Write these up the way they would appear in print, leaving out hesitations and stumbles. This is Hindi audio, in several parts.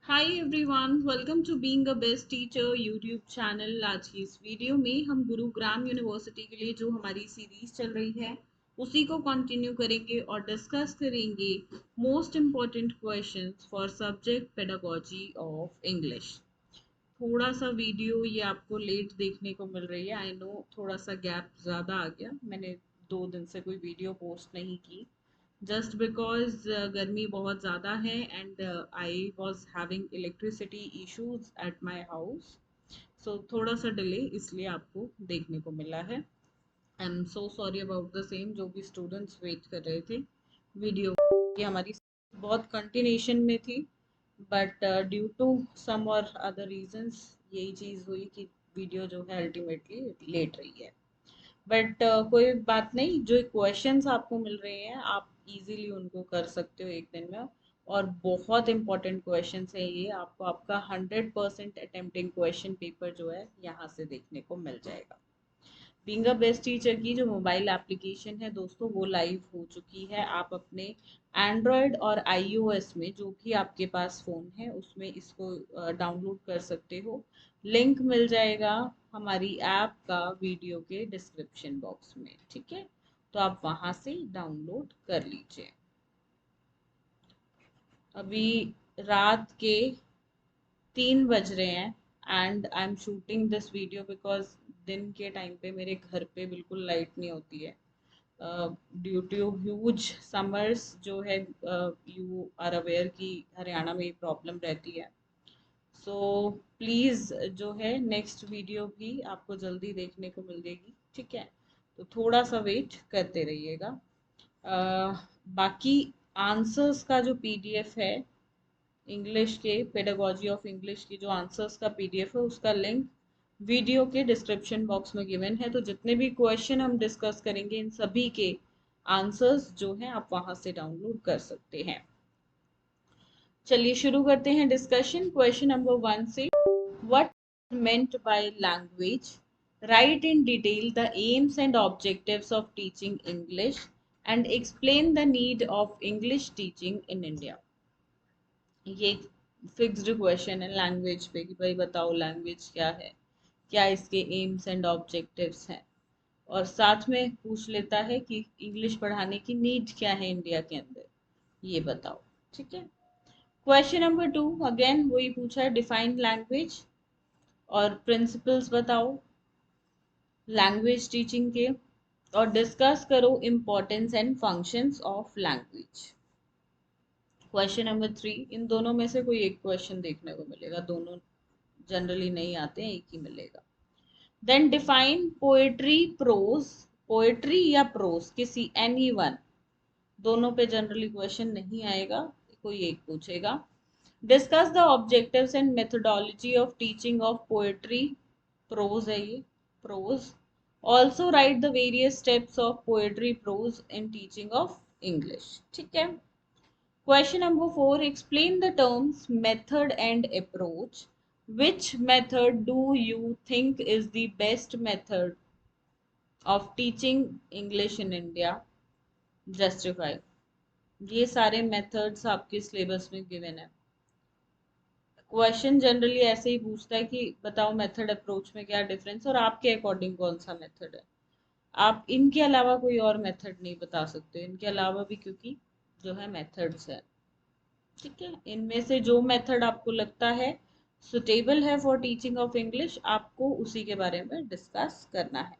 Hi everyone, welcome to being a best teacher YouTube channel. आज की इस वीडियो में हम गुरुग्राम यूनिवर्सिटी के लिए जो हमारी सीरीज चल रही है उसी को कंटिन्यू करेंगे और डिस्कस करेंगे most important questions for subject pedagogy of English. थोड़ा सा वीडियो ये आपको लेट देखने को मिल रही है। आई नो थोड़ा सा गैप ज़्यादा आ गया, मैंने 2 दिन से कोई वीडियो पोस्ट नहीं की just because गर्मी बहुत ज़्यादा है and I was having electricity issues at my house, so थोड़ा सा डिले इसलिए आपको देखने को मिला है। I am so sorry about the same. जो भी स्टूडेंट्स वेट कर रहे थे वीडियो, ये हमारी बहुत कंटिन्यूशन में थी बट ड्यू टू सम और अदर रीजंस यही चीज़ हुई कि वीडियो जो है अल्टीमेटली लेट रही है। बट कोई बात नहीं, जो क्वेश्चंस आपको मिल रहे हैं आप इजीली उनको कर सकते हो एक दिन में। और बहुत इंपॉर्टेंट क्वेश्चंस है ये, आपको आपका 100% अटेम्प्टिंग क्वेश्चन पेपर जो है यहाँ से देखने को मिल जाएगा। बीइंग अ बेस्ट टीचर की जो मोबाइल एप्लीकेशन है दोस्तों वो लाइव हो चुकी है। आप अपने एंड्रॉयड और आईओएस में जो भी आपके पास फ़ोन है उसमें इसको डाउनलोड कर सकते हो। लिंक मिल जाएगा हमारी ऐप का वीडियो के डिस्क्रिप्शन बॉक्स में, ठीक है? तो आप वहाँ से डाउनलोड कर लीजिए। अभी रात के 3 बज रहे हैं and I am shooting this video because दिन के टाइम पे मेरे घर पे बिल्कुल लाइट नहीं होती है ड्यू टू ह्यूज समर्स जो है। यू आर अवेयर कि हरियाणा में ये प्रॉब्लम रहती है। सो प्लीज़ जो है नेक्स्ट वीडियो भी आपको जल्दी देखने को मिलेगी, ठीक है? तो थोड़ा सा वेट करते रहिएगा। बाकी आंसर्स का जो पीडीएफ है इंग्लिश के, पेडागोजी ऑफ इंग्लिश की जो आंसर्स का पीडीएफ है उसका लिंक वीडियो के डिस्क्रिप्शन बॉक्स में गिवन है। तो जितने भी क्वेश्चन हम डिस्कस करेंगे इन सभी के आंसर्स जो हैं आप वहां से डाउनलोड कर सकते हैं। चलिए शुरू करते हैं डिस्कशन। क्वेश्चन नंबर 1 से, what meant by language? Write in detail the aims and objectives of teaching English and explain the need of English teaching in India। ये फिक्स्ड क्वेश्चन है लैंग्वेज पे कि भाई बताओ लैंग्वेज क्या है, क्या इसके एम्स एंड ऑब्जेक्टिव्स हैं, और साथ में पूछ लेता है कि इंग्लिश पढ़ाने की नीड क्या है इंडिया के अंदर, ये बताओ, ठीक है? क्वेश्चन नंबर 2 अगेन वही पूछा है, डिफाइन लैंग्वेज और प्रिंसिपल्स बताओ लैंग्वेज टीचिंग के, और डिस्कस करो importance and functions of language. Question number 3, इन दोनों में से कोई एक क्वेश्चन देखने को मिलेगा, दोनों जनरली नहीं आते हैं, एक ही मिलेगा। Then define poetry prose, poetry या प्रोज किसी एनी वन, दोनों पे जनरली क्वेश्चन नहीं आएगा, कोई एक पूछेगा। Discuss the objectives and methodology of teaching of poetry, prose है ये, prose. Also write the various steps of poetry prose in teaching of English, ठीक है? Question number 4, explain the terms method and approach. Which method do you think is the best method of teaching English in India? Justify. ये सारे methods आपके syllabus में given है। क्वेश्चन जनरली ऐसे ही पूछता है कि बताओ मेथड अप्रोच में क्या डिफरेंस और आपके अकॉर्डिंग कौन सा मेथड है। आप इनके अलावा कोई और मेथड नहीं बता सकते, इनके अलावा भी क्योंकि जो है मेथड्स है, ठीक है? इनमें से जो मेथड आपको लगता है सुटेबल है फॉर टीचिंग ऑफ इंग्लिश आपको उसी के बारे में डिस्कस करना है।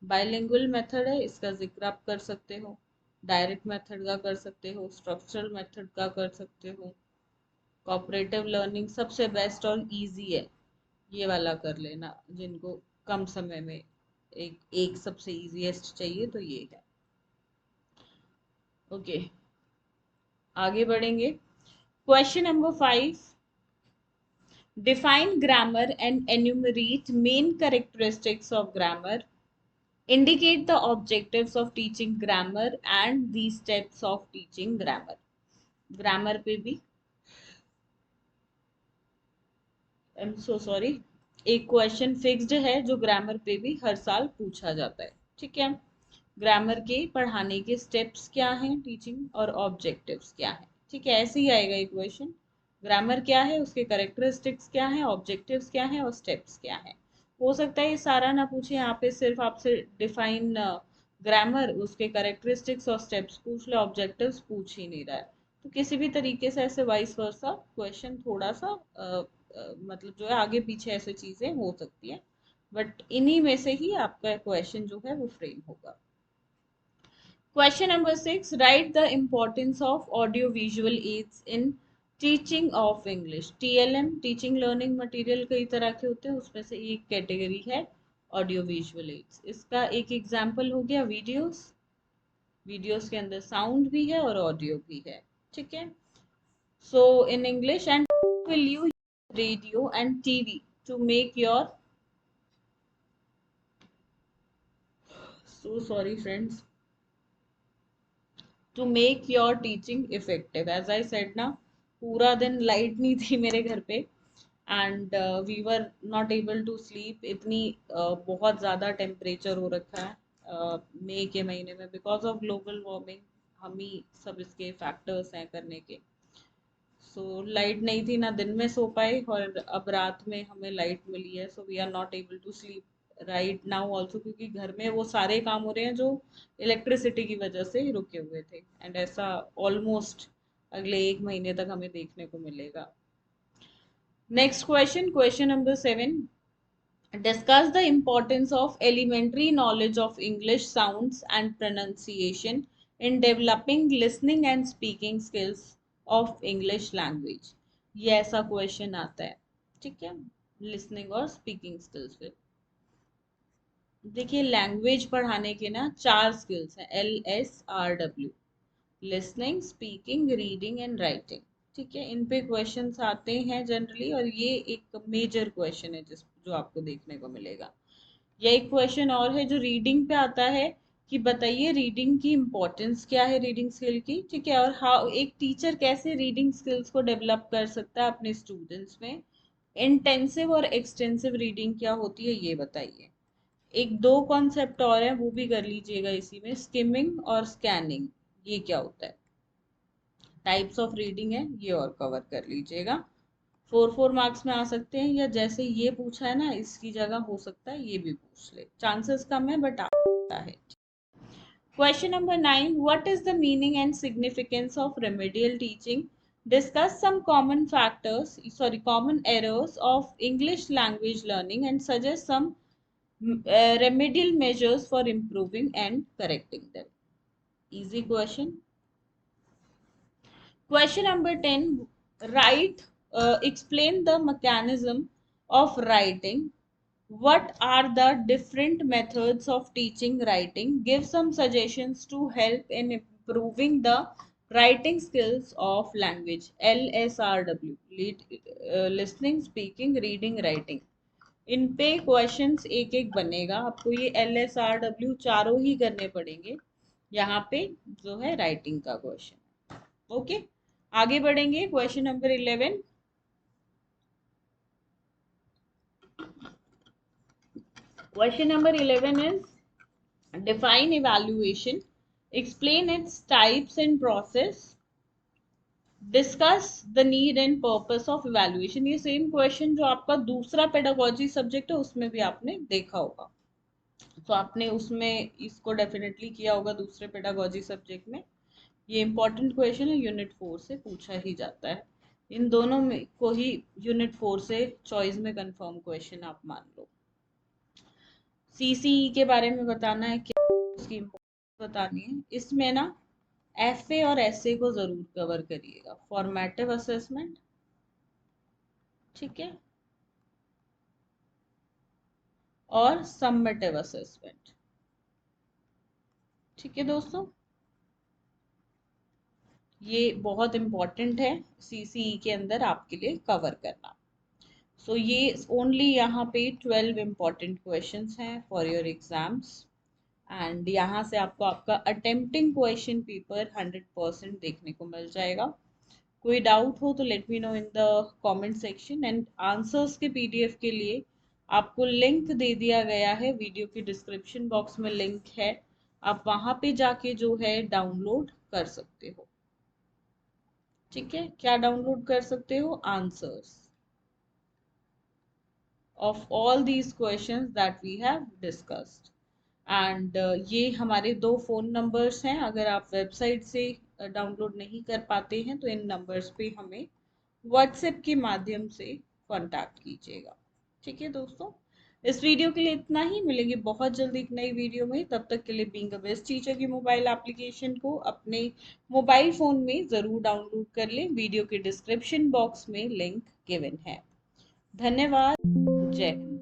बाइलिंगुअल मेथड है, इसका जिक्र आप कर सकते हो, डायरेक्ट मेथड का कर सकते हो, स्ट्रक्चरल मेथड का कर सकते हो, कोऑपरेटिव लर्निंग सबसे बेस्ट और इजी है, ये वाला कर लेना। जिनको कम समय में एक एक सबसे इजीएस्ट चाहिए तो ये है। ओके, आगे बढ़ेंगे। Question number 5, define grammar and enumerate main characteristics of grammar. Indicate the objectives of teaching grammar and the steps of teaching grammar. Grammar पे भी आई एम सो सॉरी, एक क्वेश्चन फिक्स्ड है जो ग्रामर पे भी हर साल पूछा जाता है, ठीक है? ग्रामर के पढ़ाने के स्टेप्स क्या हैं टीचिंग और ऑब्जेक्टिव्स क्या हैं, ठीक है? ऐसे ही आएगा ये क्वेश्चन। ग्रामर क्या है, उसके करेक्टरिस्टिक्स क्या है, ऑब्जेक्टिव्स क्या है और स्टेप्स क्या है। हो सकता है ये सारा ना पूछे, यहाँ पे सिर्फ आपसे डिफाइन ग्रामर, उसके करेक्टरिस्टिक्स और स्टेप्स पूछ ले, ऑब्जेक्टिव्स पूछ ही नहीं रहा है। तो किसी भी तरीके से ऐसे वाइस वर्सा क्वेश्चन थोड़ा सा मतलब जो है आगे पीछे ऐसे चीजें हो सकती है, बट इन्हीं में से ही आपका क्वेश्चन जो है वो फ्रेम होगा। Question number 6. Write the importance of audio visual aids in teaching of English. TLM teaching learning material कई तरह के होते हैं, उसमें से एक कैटेगरी है ऑडियो विजुअल एड्स। इसका एक एग्जाम्पल हो गया वीडियोस। वीडियोस के अंदर साउंड भी है और ऑडियो भी है, ठीक है। So in English and will you radio and TV to make your, so sorry friends, to make your teaching effective. As I said ना, पूरा दिन लाइट नहीं थी मेरे घर पे and we were not able to sleep. इतनी बहुत ज़्यादा टेम्परेचर हो रखा है मई के महीने में बिकॉज ऑफ ग्लोबल वार्मिंग। हम ही सब इसके फैक्टर्स हैं करने के। सो लाइट नहीं थी, ना दिन में सो पाए और अब रात में हमें लाइट मिली है, so we are not able to sleep right now also, क्योंकि घर में वो सारे काम हो रहे हैं जो इलेक्ट्रिसिटी की वजह से रुके हुए थे। एंड ऐसा ऑलमोस्ट अगले एक महीने तक हमें देखने को मिलेगा। Next question, question number 7। Discuss the importance of elementary knowledge of English sounds and pronunciation in developing listening and speaking skills of English language। ये ऐसा क्वेश्चन आता है, ठीक है, लिसनिंग और स्पीकिंग स्किल्स पे। देखिए लैंग्वेज पढ़ाने के ना 4 स्किल्स हैं, LSRW, listening, speaking, reading and writing, ठीक है। इन पे क्वेश्चंस आते हैं जनरली और ये एक मेजर क्वेश्चन है जिस जो आपको देखने को मिलेगा। या एक क्वेश्चन और है जो रीडिंग पे आता है कि बताइए रीडिंग की इम्पोर्टेंस क्या है रीडिंग स्किल की, ठीक है, और हाउ एक टीचर कैसे रीडिंग स्किल्स को डेवलप कर सकता है अपने स्टूडेंट्स में। इंटेंसिव और एक्सटेंसिव रीडिंग क्या होती है ये बताइए। एक दो कॉन्सेप्ट और है वो भी कर लीजिएगा इसी में, स्किमिंग और स्कैनिंग, ये क्या होता है, टाइप्स ऑफ रीडिंग है ये और कवर कर लीजिएगा। 4 मार्क्स में आ सकते हैं, या जैसे ये पूछा है ना इसकी जगह हो सकता है ये भी पूछ ले, चांसेस कम है बट आ सकता है। Question number 9. What is the meaning and significance of remedial teaching? Discuss some common errors of English language learning and suggest some remedial measures for improving and correcting them. Easy question. Question number 10. Explain the mechanism of writing. What are the different methods of teaching writing? Give some suggestions to help in improving the writing skills of language. LSRW, listening, speaking, reading, writing. इन पे क्वेश्चंस एक एक बनेगा, आपको ये LSRW चारों ही करने पड़ेंगे यहाँ पे जो है राइटिंग का क्वेश्चन। ओके, आगे बढ़ेंगे। Question number 11। Question number 11 is define evaluation, explain its types and process, discuss the need and purpose of evaluation। ये सेम क्वेश्चन जो आपका दूसरा पेडागोजी सब्जेक्ट है उसमें भी आपने देखा होगा, तो आपने उसमें इसको डेफिनेटली किया होगा दूसरे पेडागोजी सब्जेक्ट में। ये इंपॉर्टेंट क्वेश्चन है, यूनिट 4 से पूछा ही जाता है। इन दोनों में को ही यूनिट 4 से चॉइस में कंफर्म क्वेश्चन आप मान लो। CCE के बारे में बताना है, क्या उसकी इम्पोर्टेंस बतानी है। इसमें ना FA और SA को जरूर कवर करिएगा, फॉर्मेटिव असेसमेंट, ठीक है, और सम्मेटिव असेसमेंट, ठीक है दोस्तों। ये बहुत इंपॉर्टेंट है CCE के अंदर आपके लिए कवर करना। सो ये ओनली यहाँ पे 12 इम्पॉर्टेंट क्वेश्चंस हैं फॉर योर एग्जाम्स एंड यहाँ से आपको आपका अटेम्प्टिंग क्वेश्चन पेपर 100% देखने को मिल जाएगा। कोई डाउट हो तो let me know in the comment section. And answers के PDF के लिए आपको लिंक दे दिया गया है, वीडियो की डिस्क्रिप्शन बॉक्स में लिंक है, आप वहाँ पे जाके जो है डाउनलोड कर सकते हो। ठीक है, क्या डाउनलोड कर सकते हो? Answers of all these questions that we have discussed. And ये हमारे दो फ़ोन नंबर्स हैं। अगर आप वेबसाइट से डाउनलोड नहीं कर पाते हैं तो इन नंबर्स पे हमें व्हाट्सएप के माध्यम से कांटेक्ट कीजिएगा। ठीक है दोस्तों, इस वीडियो के लिए इतना ही। मिलेंगे बहुत जल्दी एक नई वीडियो में। तब तक के लिए बीइंग अ बेस्ट टीचर की मोबाइल एप्लीकेशन को अपने मोबाइल फ़ोन में ज़रूर डाउनलोड कर लें। वीडियो के डिस्क्रिप्शन बॉक्स में लिंक गिवन है। धन्यवाद। जय हिंद।